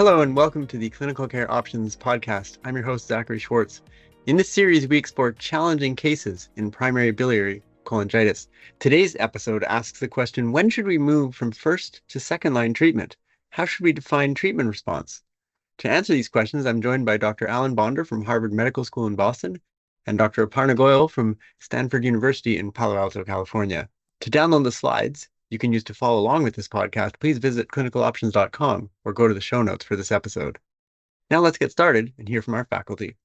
Hello and welcome to the Clinical Care Options podcast. I'm your host, Zachary Schwartz. In this series, we explore challenging cases in primary biliary cholangitis. Today's episode asks the question, when should we move from first to second line treatment? How should we define treatment response? To answer these questions, I'm joined by Dr. Alan Bonder from Harvard Medical School in Boston and Dr. Aparna Goel from Stanford University in Palo Alto, California. To download the slides you can use to follow along with this podcast, please visit clinicaloptions.com or go to the show notes for this episode. Now let's get started and hear from our faculty.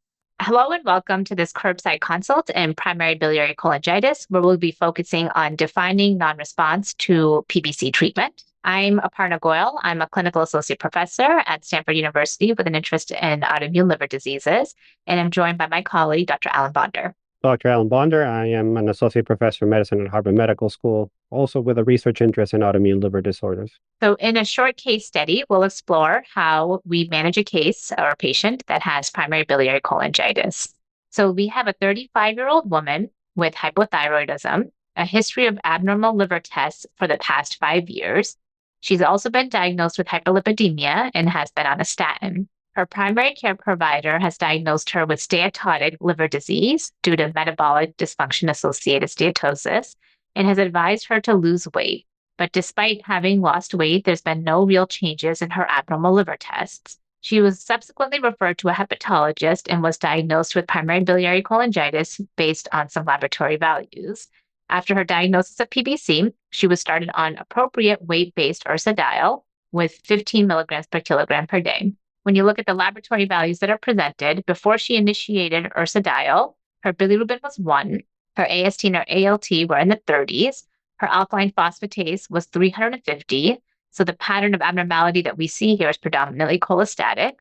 Hello and welcome to this Curbside consult in primary biliary cholangitis, where we'll be focusing on defining non-response to PBC treatment. I'm Aparna Goel. I'm a clinical associate professor at Stanford University with an interest in autoimmune liver diseases, and I'm joined by my colleague, Dr. Alan Bonder. Dr. Alan Bonder. I am an associate professor of medicine at Harvard Medical School, also with a research interest in autoimmune liver disorders. So in a short case study, we'll explore how we manage a case or a patient that has primary biliary cholangitis. So we have a 35-year-old woman with hypothyroidism, a history of abnormal liver tests for the past 5 years. She's also been diagnosed with hyperlipidemia and has been on a statin. Her primary care provider has diagnosed her with steatotic liver disease due to metabolic dysfunction-associated steatosis and has advised her to lose weight. But despite having lost weight, there's been no real changes in her abnormal liver tests. She was subsequently referred to a hepatologist and was diagnosed with primary biliary cholangitis based on some laboratory values. After her diagnosis of PBC, she was started on appropriate weight-based ursodiol with 15 milligrams per kilogram per day. When you look at the laboratory values that are presented, before she initiated ursodiol, her bilirubin was 1, her AST and her ALT were in the 30s, her alkaline phosphatase was 350, so the pattern of abnormality that we see here is predominantly cholestatic.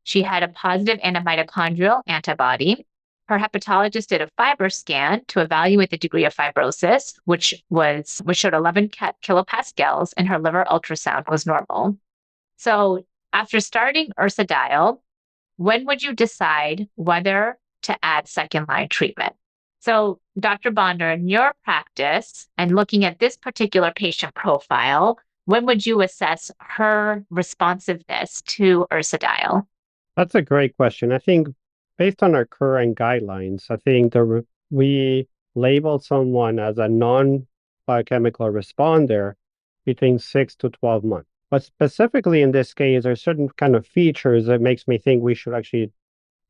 She had a positive antimitochondrial antibody. Her hepatologist did a fiber scan to evaluate the degree of fibrosis, which showed 11 kilopascals, and her liver ultrasound was normal. So after starting ursodiol, when would you decide whether to add second-line treatment? So, Dr. Bonder, in your practice and looking at this particular patient profile, when would you assess her responsiveness to ursodiol? That's a great question. I think based on our current guidelines, I think we label someone as a non-biochemical responder between 6 to 12 months. But specifically in this case, there are certain kind of features that makes me think we should actually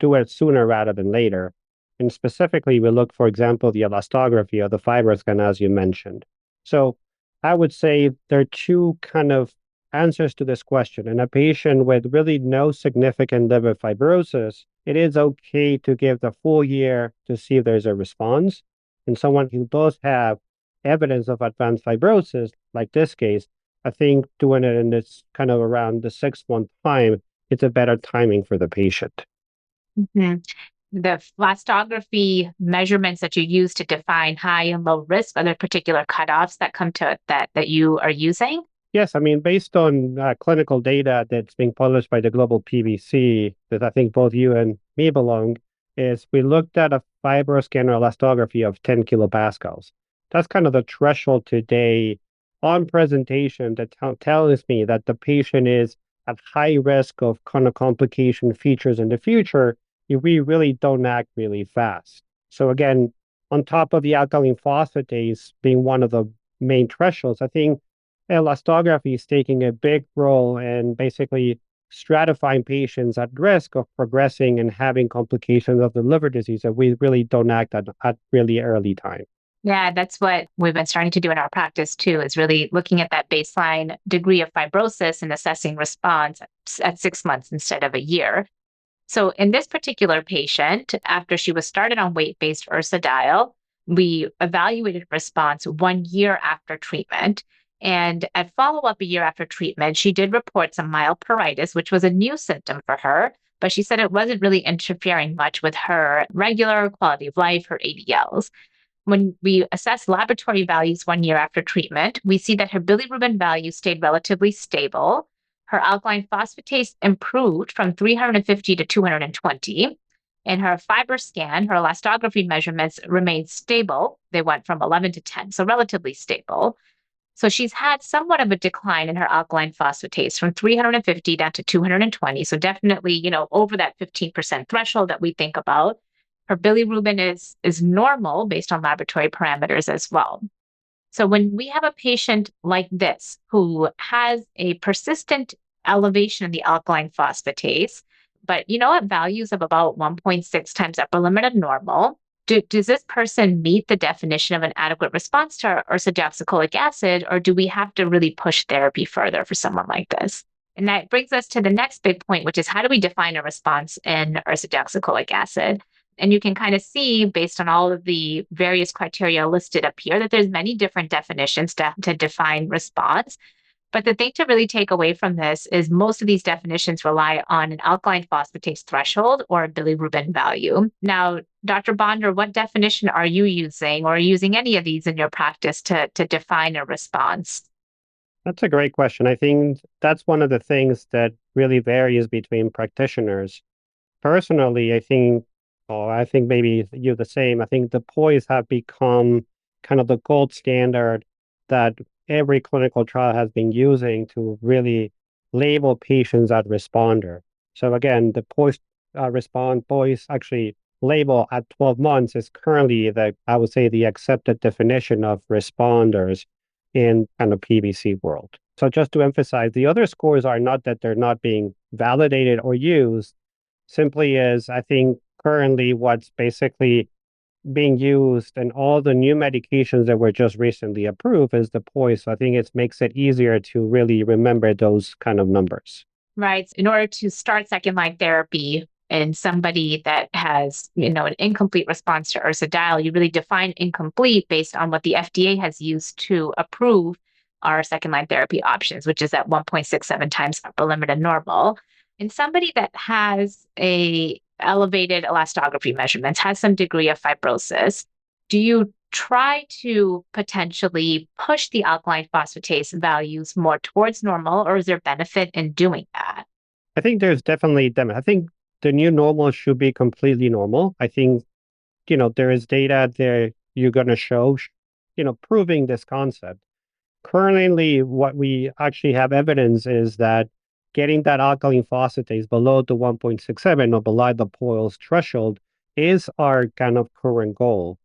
do it sooner rather than later. And specifically, we look, for example, the elastography or the fibroscan, as you mentioned. So I would say there are two kind of answers to this question. In a patient with really no significant liver fibrosis, it is okay to give the full year to see if there's a response. In someone who does have evidence of advanced fibrosis, like this case, I think doing it in this kind of around the 6-month time, it's a better timing for the patient. Mm-hmm. The elastography measurements that you use to define high and low risk, are there particular cutoffs that come to that you are using? Yes, I mean, based on clinical data that's being published by the global PBC, that I think both you and me belong, is we looked at a fibroscan or elastography of 10 kilopascals. That's kind of the threshold today on presentation that tells me that the patient is at high risk of kind of complication features in the future if we really don't act really fast. So again, on top of the alkaline phosphatase being one of the main thresholds, I think elastography is taking a big role in basically stratifying patients at risk of progressing and having complications of the liver disease if we really don't act at really early time. Yeah, that's what we've been starting to do in our practice too, is really looking at that baseline degree of fibrosis and assessing response at 6 months instead of a year. So in this particular patient, after she was started on weight-based ursodiol, we evaluated response 1 year after treatment. And at follow-up a year after treatment, she did report some mild pruritus, which was a new symptom for her, but she said it wasn't really interfering much with her regular quality of life, her ADLs. When we assess laboratory values 1 year after treatment, we see that her bilirubin value stayed relatively stable. Her alkaline phosphatase improved from 350 to 220. And her FibroScan, her elastography measurements remained stable. They went from 11 to 10, so relatively stable. So she's had somewhat of a decline in her alkaline phosphatase from 350 down to 220. So definitely, over that 15% threshold that we think about. Her bilirubin is normal based on laboratory parameters as well. So when we have a patient like this who has a persistent elevation in the alkaline phosphatase, but at values of about 1.6 times upper limit of normal, does this person meet the definition of an adequate response to ursodeoxycholic acid, or do we have to really push therapy further for someone like this? And that brings us to the next big point, which is how do we define a response in ursodeoxycholic acid? And you can kind of see based on all of the various criteria listed up here that there's many different definitions to define response. But the thing to really take away from this is most of these definitions rely on an alkaline phosphatase threshold or a bilirubin value. Now, Dr. Bonder, what definition are you using, or are you using any of these in your practice to define a response? That's a great question. I think that's one of the things that really varies between practitioners. Personally, I think maybe you're the same. I think the POIs have become kind of the gold standard that every clinical trial has been using to really label patients as responder. So again, the POIs actually label at 12 months is currently I would say the accepted definition of responders in kind of PBC world. So just to emphasize, the other scores are not that they're not being validated or used, simply is, I think, currently what's basically being used and all the new medications that were just recently approved is the POISE. So I think it makes it easier to really remember those kind of numbers. Right. In order to start second line therapy in somebody that has, an incomplete response to ursodiol, you really define incomplete based on what the FDA has used to approve our second line therapy options, which is at 1.67 times upper limit of normal. In somebody that has a elevated elastography measurements, has some degree of fibrosis, do you try to potentially push the alkaline phosphatase values more towards normal, or is there benefit in doing that? I think there's definitely them. I think the new normal should be completely normal. I think, there is data there you're going to show, proving this concept. Currently, what we actually have evidence is that getting that alkaline phosphatase below the 1.67 or below the POIL's threshold is our kind of current goal.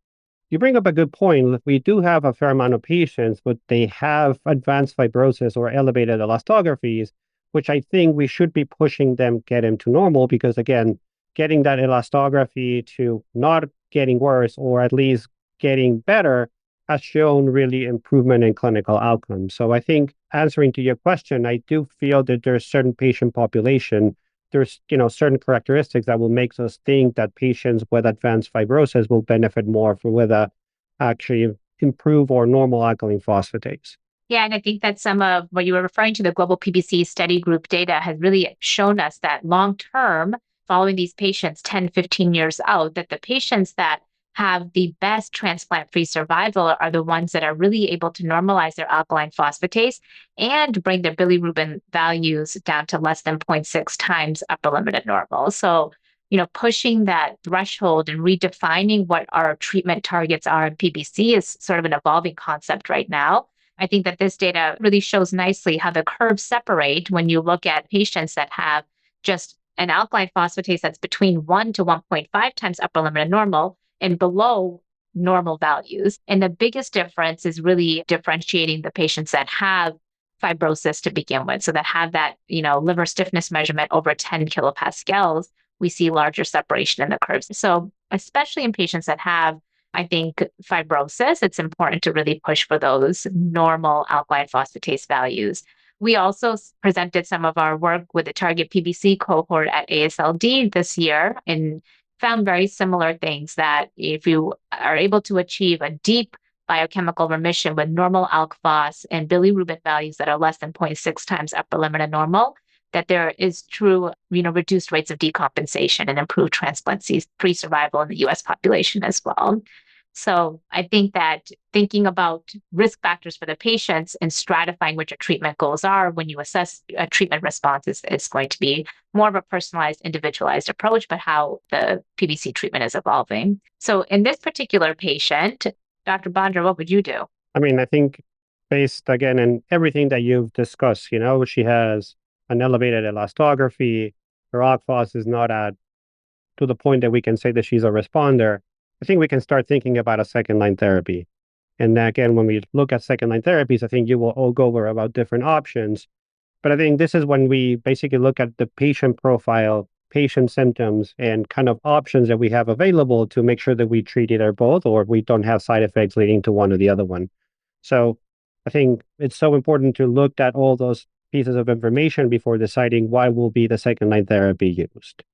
You bring up a good point. We do have a fair amount of patients, but they have advanced fibrosis or elevated elastographies, which I think we should be pushing them get into normal because, again, getting that elastography to not getting worse or at least getting better has shown really improvement in clinical outcomes. So I think answering to your question, I do feel that there's certain patient population, there's certain characteristics that will make us think that patients with advanced fibrosis will benefit more with a actually improve or normal alkaline phosphatase. Yeah, and I think that some of what you were referring to, the global PBC study group data, has really shown us that long term, following these patients 10, 15 years out, that the patients that have the best transplant-free survival are the ones that are really able to normalize their alkaline phosphatase and bring their bilirubin values down to less than 0.6 times upper limit of normal. So, pushing that threshold and redefining what our treatment targets are in PBC is sort of an evolving concept right now. I think that this data really shows nicely how the curves separate when you look at patients that have just an alkaline phosphatase that's between 1 to 1.5 times upper limit of normal and below normal values. And the biggest difference is really differentiating the patients that have fibrosis to begin with. So that have that, liver stiffness measurement over 10 kilopascals, we see larger separation in the curves. So especially in patients that have, I think, fibrosis, it's important to really push for those normal alkaline phosphatase values. We also presented some of our work with the target PBC cohort at AASLD this year and found very similar things, that if you are able to achieve a deep biochemical remission with normal alk phos and bilirubin values that are less than 0.6 times upper limit of normal, that there is true, reduced rates of decompensation and improved transplant-free survival in the US population as well. So I think that thinking about risk factors for the patients and stratifying what your treatment goals are when you assess a treatment response is going to be more of a personalized, individualized approach, but how the PBC treatment is evolving. So in this particular patient, Dr. Bonder, what would you do? I mean, I think based again on everything that you've discussed. She has an elevated elastography. Her OCFOS is not at to the point that we can say that she's a responder. I think we can start thinking about a second line therapy. And again, when we look at second line therapies, I think you will all go over about different options. But I think this is when we basically look at the patient profile, patient symptoms, and kind of options that we have available to make sure that we treat either both or we don't have side effects leading to one or the other one. So I think it's so important to look at all those pieces of information before deciding what will be the second line therapy used.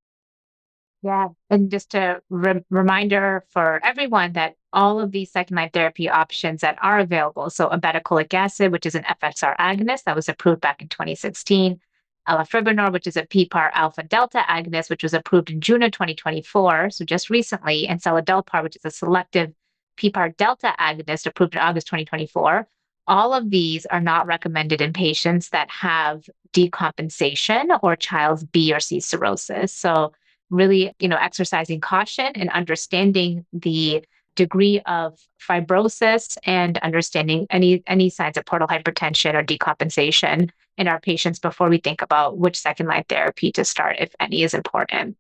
Yeah. And just a reminder for everyone that all of these second line therapy options that are available, so obeticholic acid, which is an FXR agonist that was approved back in 2016, elafibranor, which is a PPAR alpha delta agonist, which was approved in June of 2024, so just recently, and seladelpar, which is a selective PPAR delta agonist approved in August 2024. All of these are not recommended in patients that have decompensation or Child's B or C cirrhosis. So really, exercising caution and understanding the degree of fibrosis and understanding any signs of portal hypertension or decompensation in our patients before we think about which second line therapy to start, if any, is important.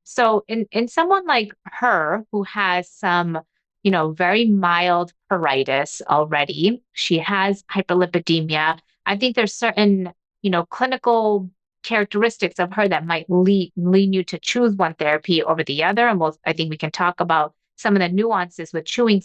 So in someone like her who has some, very mild pruritus already, she has hyperlipidemia. I think there's certain, clinical characteristics of her that might lean you to choose one therapy over the other. And I think we can talk about some of the nuances with choosing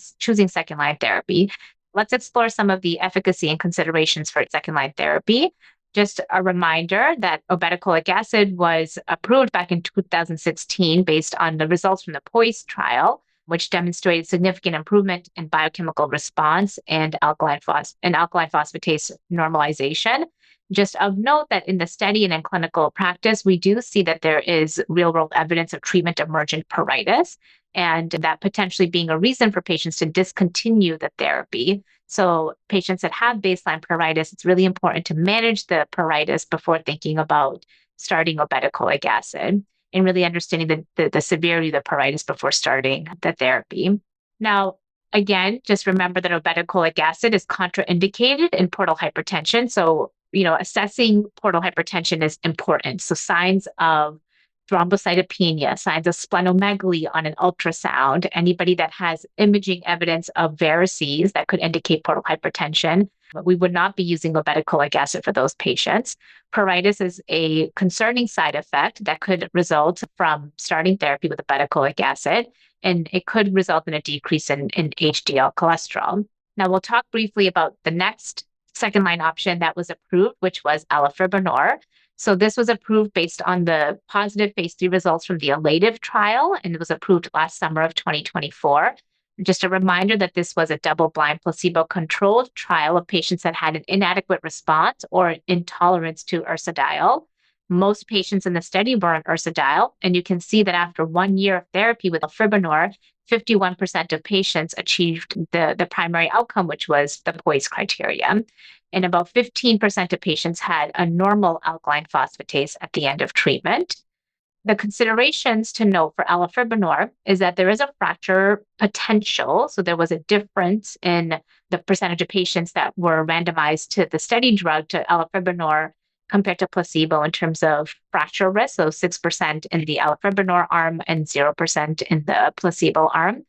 second line therapy. Let's explore some of the efficacy and considerations for second line therapy. Just a reminder that obeticholic acid was approved back in 2016 based on the results from the POISE trial, which demonstrated significant improvement in biochemical response and alkaline phosphatase normalization. Just of note that in the study and in clinical practice, we do see that there is real-world evidence of treatment emergent pruritus, and that potentially being a reason for patients to discontinue the therapy. So patients that have baseline pruritus, it's really important to manage the pruritus before thinking about starting obeticholic acid and really understanding the severity of the pruritus before starting the therapy. Now, again, just remember that obeticholic acid is contraindicated in portal hypertension. So, assessing portal hypertension is important. So signs of thrombocytopenia, signs of splenomegaly on an ultrasound, anybody that has imaging evidence of varices that could indicate portal hypertension, we would not be using obeticholic acid for those patients. Pruritus is a concerning side effect that could result from starting therapy with obeticholic acid, and it could result in a decrease in HDL cholesterol. Now, we'll talk briefly about the next second line option that was approved, which was elafibranor. So this was approved based on the positive phase 3 results from the ELATIVE trial, and it was approved last summer of 2024. Just a reminder that this was a double-blind placebo-controlled trial of patients that had an inadequate response or intolerance to ursodiol. Most patients in the study were on ursodiol, and you can see that after 1 year of therapy with elafibranor, 51% of patients achieved the primary outcome, which was the POISE criteria. And about 15% of patients had a normal alkaline phosphatase at the end of treatment. The considerations to note for elafibranor is that there is a fracture potential. So there was a difference in the percentage of patients that were randomized to the study drug to elafibranor compared to placebo in terms of fracture risk. So 6% in the elafibranor arm and 0% in the placebo arm.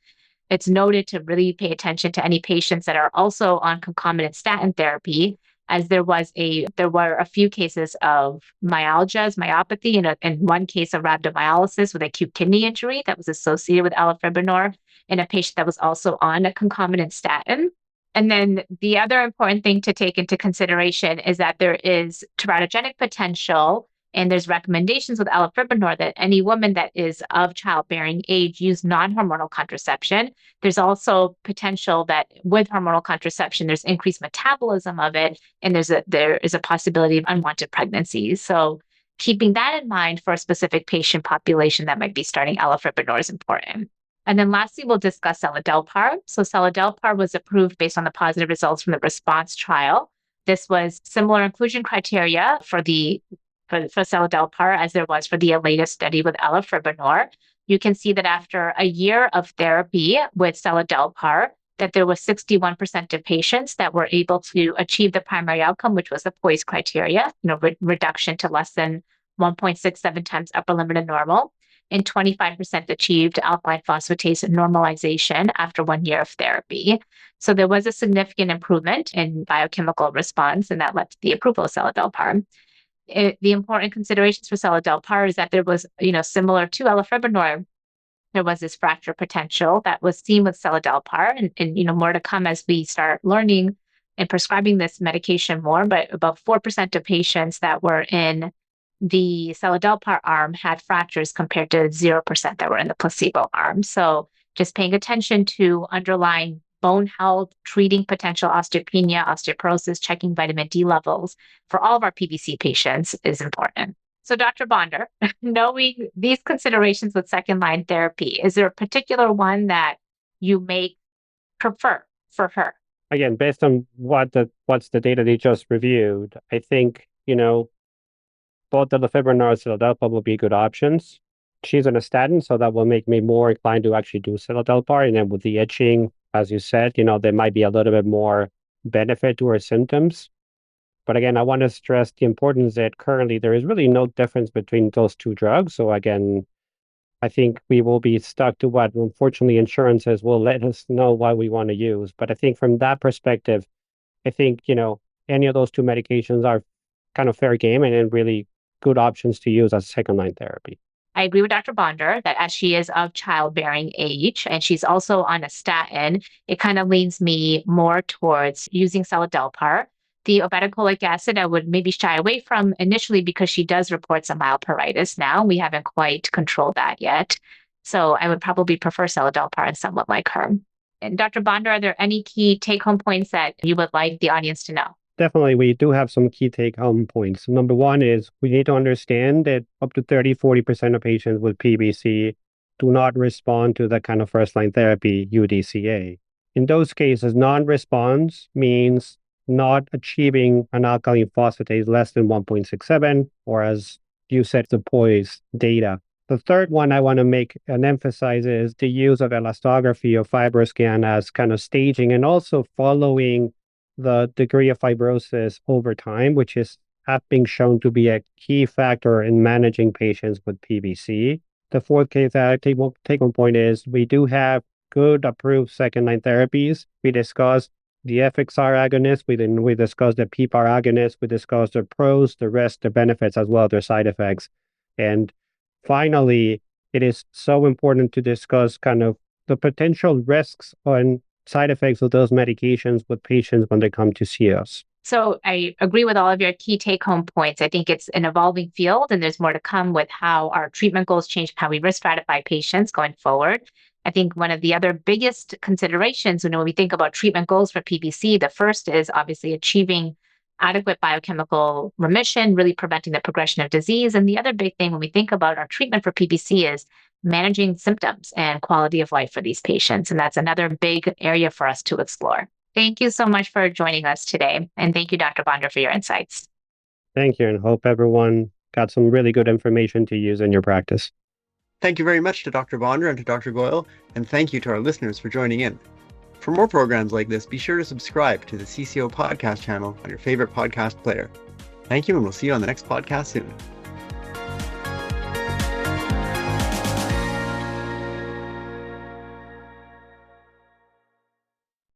It's noted to really pay attention to any patients that are also on concomitant statin therapy, as there were a few cases of myopathy, and one case of rhabdomyolysis with acute kidney injury that was associated with elafibranor in a patient that was also on a concomitant statin. And then the other important thing to take into consideration is that there is teratogenic potential, and there's recommendations with elafibranor that any woman that is of childbearing age use non-hormonal contraception. There's also potential that with hormonal contraception, there's increased metabolism of it, and there is a possibility of unwanted pregnancies. So keeping that in mind for a specific patient population that might be starting elafibranor is important. And then lastly, we'll discuss seladelpar. So seladelpar was approved based on the positive results from the RESPONSE trial. This was similar inclusion criteria for seladelpar as there was for the ELATIVE study with elafibranor. You can see that after a year of therapy with seladelpar, that there was 61% of patients that were able to achieve the primary outcome, which was the POISE criteria, reduction to less than 1.67 times upper limit of normal, and 25% achieved alkaline phosphatase normalization after 1 year of therapy. So there was a significant improvement in biochemical response, and that led to the approval of seladelpar. The important considerations for seladelpar is that there was, similar to elafibranor, there was this fracture potential that was seen with seladelpar, and more to come as we start learning and prescribing this medication more. But about 4% of patients that were in the seladelpar arm had fractures compared to 0% that were in the placebo arm. So just paying attention to underlying bone health, treating potential osteopenia, osteoporosis, checking vitamin D levels for all of our PBC patients is important. So Dr. Bonder, knowing these considerations with second-line therapy, is there a particular one that you may prefer for her? Again, based on what's the data they just reviewed, I think, both the elafibranor and seladelpar will be good options. She's on a statin, so that will make me more inclined to actually do seladelpar. And then with the itching, as you said, there might be a little bit more benefit to her symptoms. But again, I want to stress the importance that currently there is really no difference between those two drugs. So again, I think we will be stuck to what, unfortunately, insurances will let us know what we want to use. But I think from that perspective, I think, any of those two medications are kind of fair game and really good options to use as second-line therapy. I agree with Dr. Bonder that as she is of childbearing age and she's also on a statin, it kind of leans me more towards using seladelpar. The obeticholic acid, I would maybe shy away from initially because she does report some mild pruritus now. We haven't quite controlled that yet. So I would probably prefer seladelpar and someone like her. And Dr. Bonder, are there any key take-home points that you would like the audience to know? Definitely, we do have some key take-home points. Number one is we need to understand that up to 30-40% of patients with PBC do not respond to the kind of first-line therapy, UDCA. In those cases, non-response means not achieving an alkaline phosphatase less than 1.67, or as you said, the POISE data. The third one I want to make and emphasize is the use of elastography or FibroScan as kind of staging and also following the degree of fibrosis over time, which have been shown to be a key factor in managing patients with PBC. The fourth case take-home point is we do have good approved second-line therapies. We discussed the FXR agonist, we discussed the PPAR agonist, we discussed the pros, the risks, the benefits, as well as their side effects. And finally, it is so important to discuss kind of the potential risks and side effects of those medications with patients when they come to see us. So I agree with all of your key take-home points. I think it's an evolving field, and there's more to come with how our treatment goals change, how we risk stratify patients going forward. I think one of the other biggest considerations when we think about treatment goals for PBC, the first is obviously achieving adequate biochemical remission, really preventing the progression of disease. And the other big thing when we think about our treatment for PBC is managing symptoms and quality of life for these patients. And that's another big area for us to explore. Thank you so much for joining us today. And thank you, Dr. Bonder, for your insights. Thank you, and hope everyone got some really good information to use in your practice. Thank you very much to Dr. Bonder and to Dr. Goel, and thank you to our listeners for joining in. For more programs like this, be sure to subscribe to the CCO podcast channel on your favorite podcast player. Thank you, and we'll see you on the next podcast soon.